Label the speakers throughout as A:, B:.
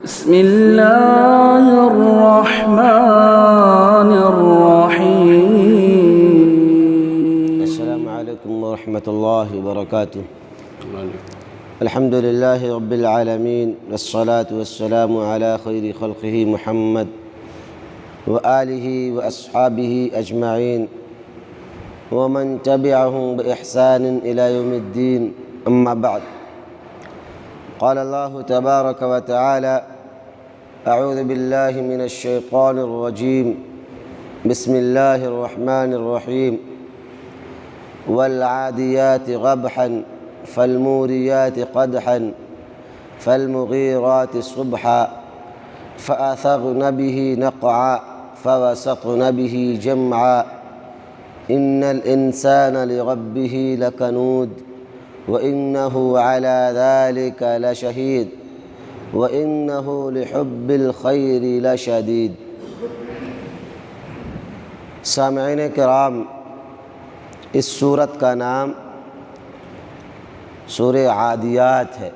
A: بسم الله الرحمن الرحيم.
B: السلام عليكم ورحمة الله وبركاته. الحمد لله رب العالمين، والصلاة والسلام على خير خلقه محمد وآله وأصحابه أجمعين ومن تبعهم بإحسان إلى يوم الدين. أما بعد، قال الله تبارك وتعالى: أعوذ بالله من الشيطان الرجيم، بسم الله الرحمن الرحيم. والعاديات غبحا فالموريات قدحا فالمغيرات صبحا فأثرن به نقعا فوسطن به جمعا إن الإنسان لربه لكنود وإنه على ذلك لشهيد وإنه لحب الخير لشديد. سامعین کرام، اس سورت کا نام سورہ عادیات ہے،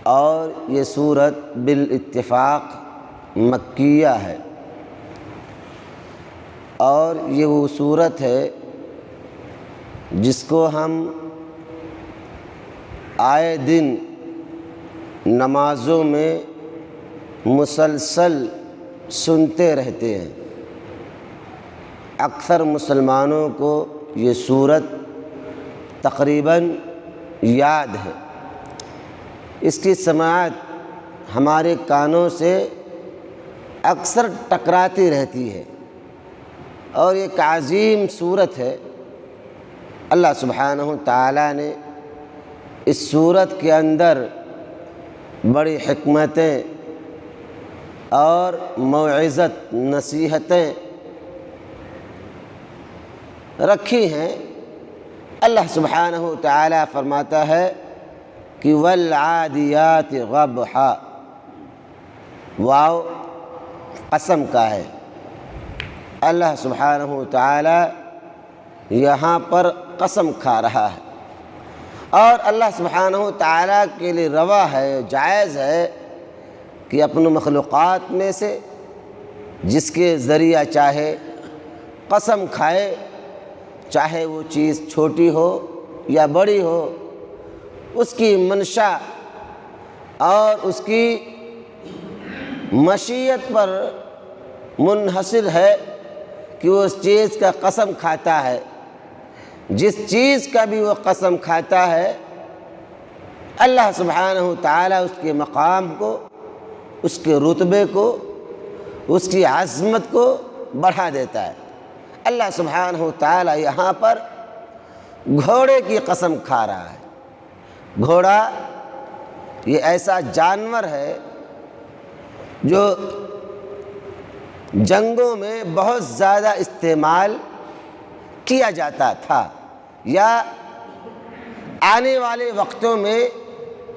B: اور یہ سورت بالاتفاق مکیہ ہے، اور یہ وہ سورت ہے جس کو ہم آئے دن نمازوں میں مسلسل سنتے رہتے ہیں۔ اکثر مسلمانوں کو یہ سورت تقریباً یاد ہے، اس کی سماعت ہمارے کانوں سے اکثر ٹکراتی رہتی ہے، اور ایک عظیم سورت ہے۔ اللہ سبحانہ تعالیٰ نے اس سورت کے اندر بڑی حکمتیں اور موعظت نصیحتیں رکھی ہیں۔ اللہ سبحانہ تعالیٰ فرماتا ہے کہ والعادیات غبحا، واو قسم کا ہے۔ اللہ سبحانہ تعالیٰ یہاں پر قسم کھا رہا ہے، اور اللہ سبحانہ تعالیٰ کے لیے روا ہے، جائز ہے کہ اپنے مخلوقات میں سے جس کے ذریعہ چاہے قسم کھائے، چاہے وہ چیز چھوٹی ہو یا بڑی ہو، اس کی منشا اور اس کی مشیت پر منحصر ہے کہ وہ اس چیز کا قسم کھاتا ہے۔ جس چیز کا بھی وہ قسم کھاتا ہے، اللہ سبحانہ تعالیٰ اس کے مقام کو، اس کے رتبے کو، اس کی عظمت کو بڑھا دیتا ہے۔ اللہ سبحانہ تعالیٰ یہاں پر گھوڑے کی قسم کھا رہا ہے۔ گھوڑا یہ ایسا جانور ہے جو جنگوں میں بہت زیادہ استعمال کیا جاتا تھا، یا آنے والے وقتوں میں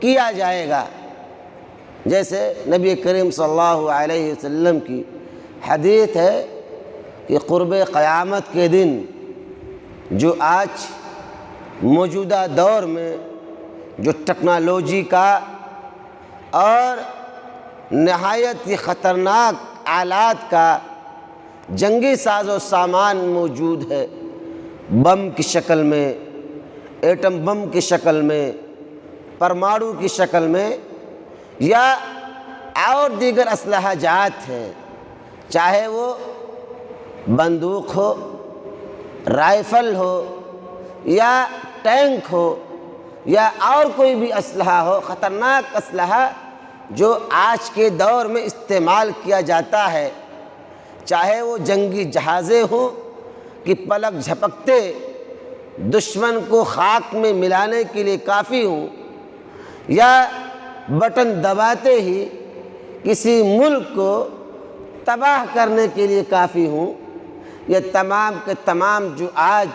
B: کیا جائے گا۔ جیسے نبی کریم صلی اللہ علیہ وسلم کی حدیث ہے کہ قرب قیامت کے دن، جو آج موجودہ دور میں جو ٹیکنالوجی کا اور نہایت ہی خطرناک آلات کا جنگی ساز و سامان موجود ہے، بم کی شکل میں، ایٹم بم کی شکل میں، پرماڑو کی شکل میں، یا اور دیگر اسلحہ جات ہیں، چاہے وہ بندوق ہو، رائفل ہو، یا ٹینک ہو، یا اور کوئی بھی اسلحہ ہو، خطرناک اسلحہ جو آج کے دور میں استعمال کیا جاتا ہے، چاہے وہ جنگی جہازیں ہوں کہ پلک جھپکتے دشمن کو خاک میں ملانے کے لیے کافی ہوں، یا بٹن دباتے ہی کسی ملک کو تباہ کرنے کے لیے کافی ہوں۔ یہ تمام کے تمام جو آج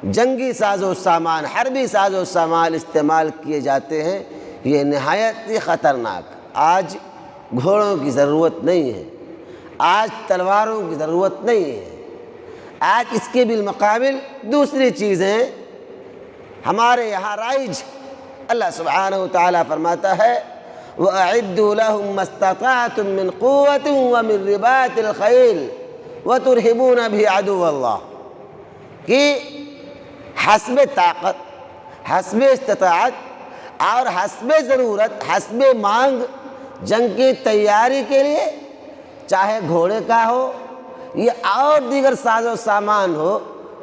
B: جنگی ساز و سامان، حربی ساز و سامان استعمال کیے جاتے ہیں، یہ نہایت ہی خطرناک۔ آج گھوڑوں کی ضرورت نہیں ہے، آج تلواروں کی ضرورت نہیں ہے، آج اس کے بالمقابل دوسری چیزیں ہمارے یہاں رائج۔ اللہ سبحانہ و تعالیٰ فرماتا ہے وَأَعِدُّوا لَهُم مَّا اسْتَطَعْتُم مِّن قُوَّةٍ وَمِن رِّبَاطِ الْخَيْلِ وَتُرْهِبُونَ بِهِ عَدُوَّ اللَّهِ، کہ حسب طاقت، حسب استطاعت اور حسب ضرورت، حسب مانگ جنگ کی تیاری کے لیے، چاہے گھوڑے کا ہو یا اور دیگر ساز و سامان ہو،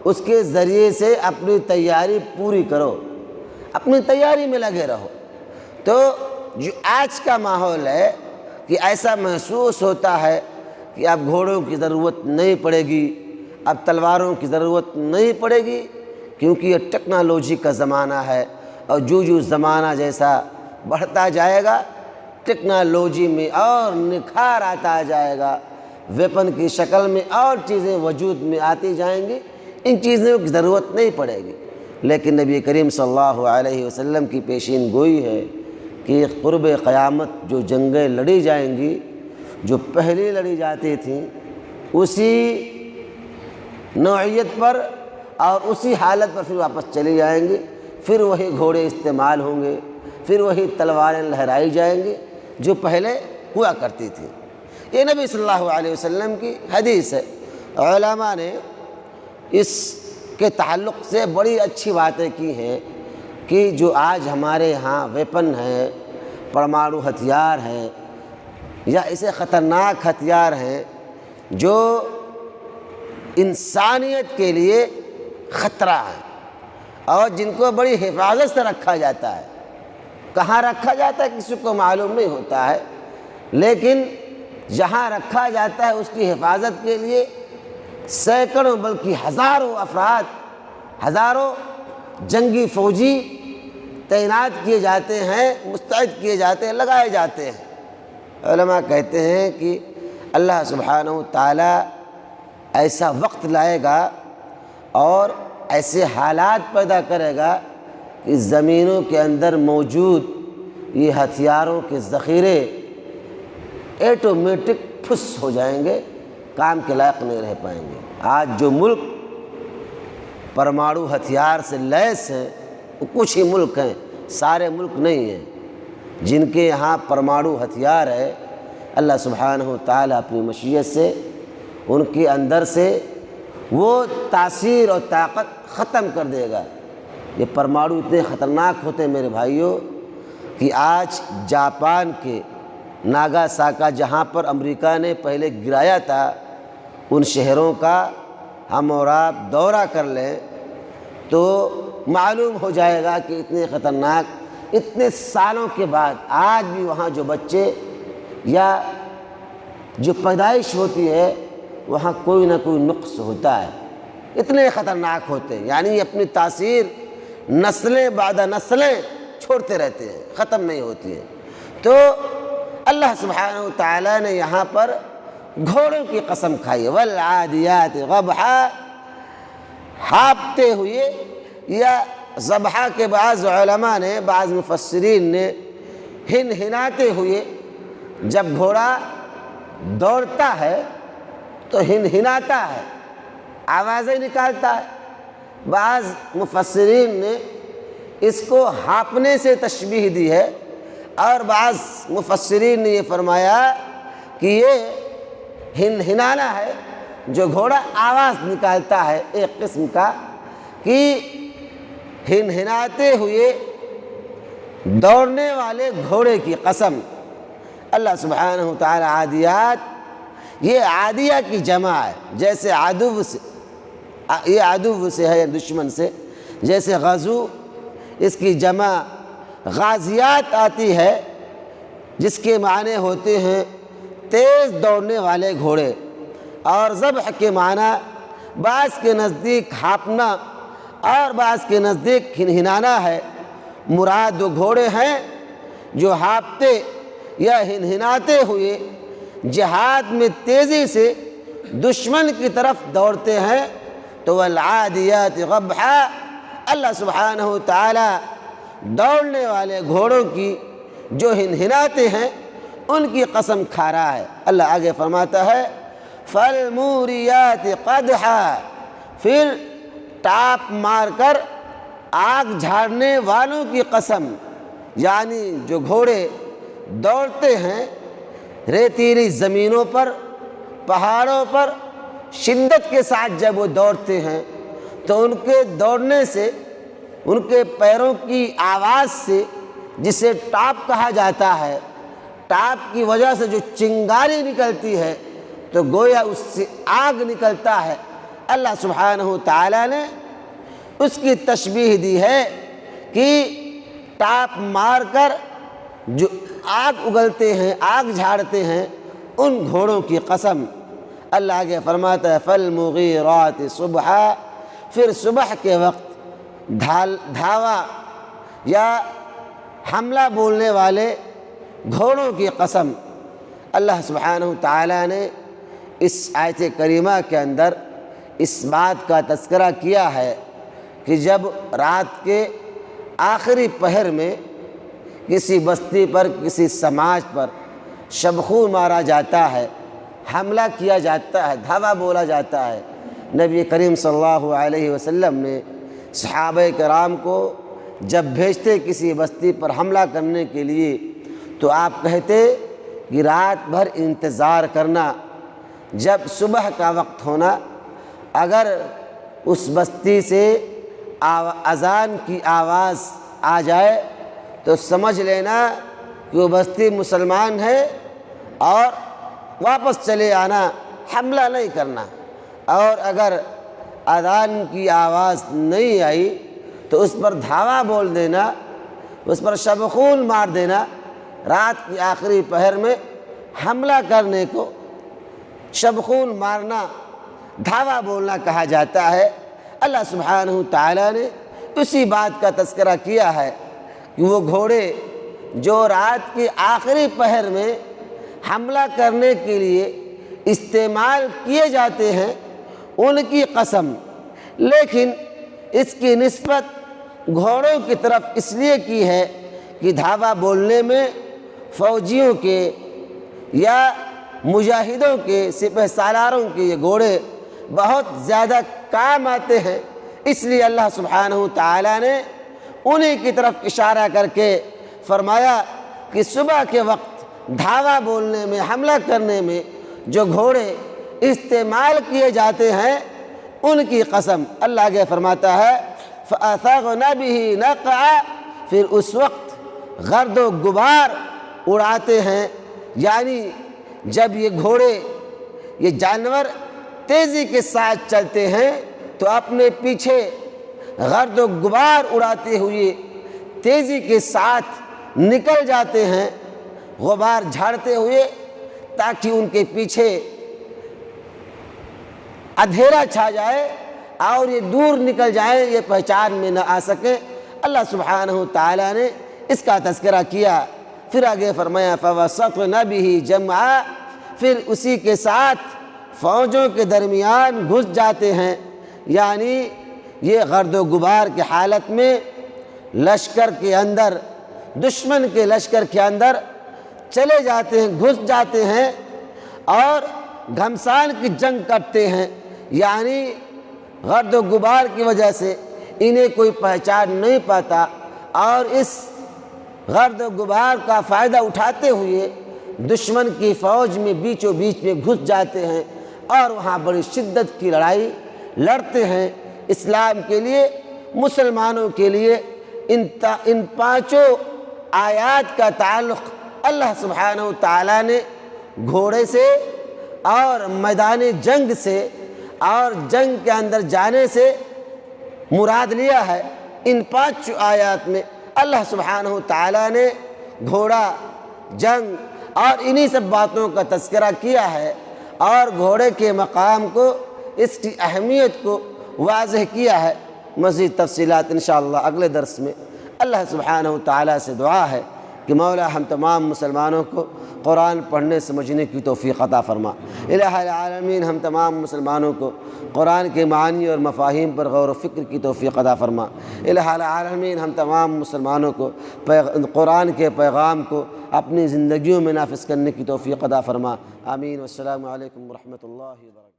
B: اس کے ذریعے سے اپنی تیاری پوری کرو، اپنی تیاری میں لگے رہو۔ تو جو آج کا ماحول ہے کہ ایسا محسوس ہوتا ہے کہ اب گھوڑوں کی ضرورت نہیں پڑے گی، اب تلواروں کی ضرورت نہیں پڑے گی، کیونکہ یہ ٹیکنالوجی کا زمانہ ہے، اور جو زمانہ جیسا بڑھتا جائے گا ٹیکنالوجی میں اور نکھار آتا جائے گا، ویپن کی شکل میں اور چیزیں وجود میں آتی جائیں گی، ان چیزوں کی ضرورت نہیں پڑے گی۔ لیکن نبی کریم صلی اللہ علیہ وسلم کی پیشین گوئی ہے کہ قرب قیامت جو جنگیں لڑی جائیں گی، جو پہلے لڑی جاتی تھیں، اسی نوعیت پر اور اسی حالت پر پھر واپس چلی جائیں گی، پھر وہی گھوڑے استعمال ہوں گے، پھر وہی تلواریں لہرائی جائیں گی جو پہلے ہوا کرتی تھی۔ یہ نبی صلی اللہ علیہ وسلم کی حدیث ہے۔ علماء نے اس کے تعلق سے بڑی اچھی باتیں کی ہیں کہ جو آج ہمارے ہاں ویپن ہے، پرمانو ہتھیار ہیں یا اسے خطرناک ہتھیار ہیں جو انسانیت کے لیے خطرہ ہے اور جن کو بڑی حفاظت سے رکھا جاتا ہے، کہاں رکھا جاتا ہے کسی کو معلوم نہیں ہوتا ہے، لیکن جہاں رکھا جاتا ہے اس کی حفاظت کے لیے سینکڑوں بلکہ ہزاروں افراد، ہزاروں جنگی فوجی تعینات کیے جاتے ہیں، مستعد کیے جاتے ہیں، لگائے جاتے ہیں۔ علماء کہتے ہیں کہ اللہ سبحانہ و تعالیٰ ایسا وقت لائے گا اور ایسے حالات پیدا کرے گا کہ زمینوں کے اندر موجود یہ ہتھیاروں کے ذخیرے ایٹومیٹک پھس ہو جائیں گے، کام کے لائق نہیں رہ پائیں گے۔ آج جو ملک پرمانو ہتھیار سے لیس ہیں وہ کچھ ہی ملک ہیں، سارے ملک نہیں ہیں جن کے یہاں پرمانو ہتھیار ہے۔ اللہ سبحانہ و تعالیٰ اپنی مشیت سے ان کے اندر سے وہ تاثیر اور طاقت ختم کر دے گا۔ یہ پرمانو اتنے خطرناک ہوتے ہیں میرے بھائیوں کہ آج جاپان کے ناگاساکا جہاں پر امریکہ نے پہلے گرایا تھا، ان شہروں کا ہم اور آپ دورہ کر لیں تو معلوم ہو جائے گا کہ اتنے خطرناک، اتنے سالوں کے بعد آج بھی وہاں جو بچے یا جو پیدائش ہوتی ہے وہاں کوئی نہ کوئی نقص ہوتا ہے، اتنے خطرناک ہوتے ہیں، یعنی اپنی تاثیر نسلیں بعد نسلیں چھوڑتے رہتے ہیں، ختم نہیں ہوتی ہیں۔ تو اللہ سبحانہ و تعالیٰ نے یہاں پر گھوڑوں کی قسم کھائی ہے، والعادیات ضبحا، ہانپتے ہوئے، یا ضبحا کے بعض علماء نے، بعض مفسرین نے ہنہناتے ہوئے، جب گھوڑا دوڑتا ہے تو ہنہناتا ہے، آوازیں نکالتا ہے۔ بعض مفسرین نے اس کو ہانپنے سے تشبیہ دی ہے، اور بعض مفسرین نے یہ فرمایا کہ یہ ہنہنانا ہے جو گھوڑا آواز نکالتا ہے، ایک قسم کا کہ ہنہناتے ہوئے دوڑنے والے گھوڑے کی قسم۔ اللہ سبحانہ و تعالی عادیات، یہ عادیہ کی جمع ہے، جیسے عدو سے، یہ عدو سے ہے دشمن سے، جیسے غزو اس کی جمع غازیات آتی ہے جس کے معنی ہوتے ہیں تیز دوڑنے والے گھوڑے، اور ذبح کے معنی بعض کے نزدیک ہانپنا اور بعض کے نزدیک ہنہنانا ہے۔ مراد وہ گھوڑے ہیں جو ہانپتے یا ہنہناتے ہوئے جہاد میں تیزی سے دشمن کی طرف دوڑتے ہیں، تو والعادیات ضبحا، اللہ سبحانہ و تعالی دوڑنے والے گھوڑوں کی جو ہنہناتے ہیں ان کی قسم کھا رہا ہے۔ اللہ آگے فرماتا ہے فالموریات قدحا، پھر ٹاپ مار کر آگ جھاڑنے والوں کی قسم، یعنی جو گھوڑے دوڑتے ہیں ریتیلی زمینوں پر، پہاڑوں پر شدت کے ساتھ جب وہ دوڑتے ہیں تو ان کے دوڑنے سے، ان کے پیروں کی آواز سے، جسے ٹاپ کہا جاتا ہے، ٹاپ کی وجہ سے جو چنگاری نکلتی ہے تو گویا اس سے آگ نکلتا ہے۔ اللہ سبحانہ تعالیٰ نے اس کی تشبیہ دی ہے کہ ٹاپ مار کر جو آگ اگلتے ہیں، آگ جھاڑتے ہیں، ان گھوڑوں کی قسم۔ اللہ آگے فرماتا ہے فالمغیرات صبحا، پھر صبح کے وقت دھاوا یا حملہ بولنے والے گھوڑوں کی قسم۔ اللہ سبحانہ تعالیٰ نے اس آیت کریمہ کے اندر اس بات کا تذکرہ کیا ہے کہ جب رات کے آخری پہر میں کسی بستی پر، کسی سماج پر شبخو مارا جاتا ہے، حملہ کیا جاتا ہے، دھاوا بولا جاتا ہے، نبی کریم صلی اللہ علیہ وسلم نے صحابہ کرام کو جب بھیجتے کسی بستی پر حملہ کرنے کے لیے تو آپ کہتے کہ رات بھر انتظار کرنا، جب صبح کا وقت ہونا اگر اس بستی سے اذان کی آواز آ جائے تو سمجھ لینا کہ وہ بستی مسلمان ہے اور واپس چلے آنا، حملہ نہیں کرنا۔ اور اگر اذان کی آواز نہیں آئی تو اس پر دھاوا بول دینا، اس پر شبخون مار دینا۔ رات کی آخری پہر میں حملہ کرنے کو شبخون مارنا، دھاوا بولنا کہا جاتا ہے۔ اللہ سبحانہ تعالیٰ نے اسی بات کا تذکرہ کیا ہے کہ وہ گھوڑے جو رات کی آخری پہر میں حملہ کرنے کے لیے استعمال کیے جاتے ہیں ان کی قسم، لیکن اس کی نسبت گھوڑوں کی طرف اس لیے کی ہے کہ دھاوا بولنے میں فوجیوں کے یا مجاہدوں کے، سپہ سالاروں کے یہ گھوڑے بہت زیادہ کام آتے ہیں، اس لیے اللہ سبحانہ تعالیٰ نے انہی کی طرف اشارہ کر کے فرمایا کہ صبح کے وقت دھاوا بولنے میں، حملہ کرنے میں جو گھوڑے استعمال کیے جاتے ہیں ان کی قسم۔ اللہ آگے فرماتا ہے فَأَثَرْنَ بِهِ نَقْعًا، پھر اس وقت گرد و غبار اڑاتے ہیں، یعنی جب یہ گھوڑے، یہ جانور تیزی کے ساتھ چلتے ہیں تو اپنے پیچھے گرد و غبار اڑاتے ہوئے تیزی کے ساتھ نکل جاتے ہیں، غبار جھاڑتے ہوئے، تاکہ ان کے پیچھے اندھیرا چھا جائے اور یہ دور نکل جائیں، یہ پہچان میں نہ آ سکیں۔ اللہ سبحانہ تعالیٰ نے اس کا تذکرہ کیا۔ پھر آگے فرمایا فَوَسَطْنَ بِهِ جَمْعًا، پھر اسی کے ساتھ فوجوں کے درمیان گھس جاتے ہیں، یعنی یہ گرد و غبار کی حالت میں لشکر کے اندر، دشمن کے لشکر کے اندر چلے جاتے ہیں، گھس جاتے ہیں اور گھمسان کی جنگ کرتے ہیں، یعنی گرد و غبار کی وجہ سے انہیں کوئی پہچان نہیں پاتا اور اس گرد و غبار کا فائدہ اٹھاتے ہوئے دشمن کی فوج میں بیچوں بیچ میں گھس جاتے ہیں اور وہاں بڑی شدت کی لڑائی لڑتے ہیں۔ اسلام کے لیے، مسلمانوں کے لیے ان پانچوں آیات کا تعلق اللہ سبحانہ تعالیٰ نے گھوڑے سے اور میدان جنگ سے اور جنگ کے اندر جانے سے مراد لیا ہے۔ ان پانچ آیات میں اللہ سبحانہ تعالیٰ نے گھوڑا، جنگ اور انہی سب باتوں کا تذکرہ کیا ہے اور گھوڑے کے مقام کو، اس کی اہمیت کو واضح کیا ہے۔ مزید تفصیلات انشاءاللہ اگلے درس میں۔ اللہ سبحانہ تعالیٰ سے دعا ہے کہ مولا ہم تمام مسلمانوں کو قرآن پڑھنے سمجھنے کی توفیق عطا فرما۔ الہ العالمین ہم تمام مسلمانوں کو قرآن کے معانی اور مفاہیم پر غور و فکر کی توفیق عطا فرما۔ الہ العالمین ہم تمام مسلمانوں کو قرآن کے پیغام کو اپنی زندگیوں میں نافذ کرنے کی توفیق عطا فرما۔ آمین۔ والسلام علیکم ورحمۃ اللہ وبرکاتہ۔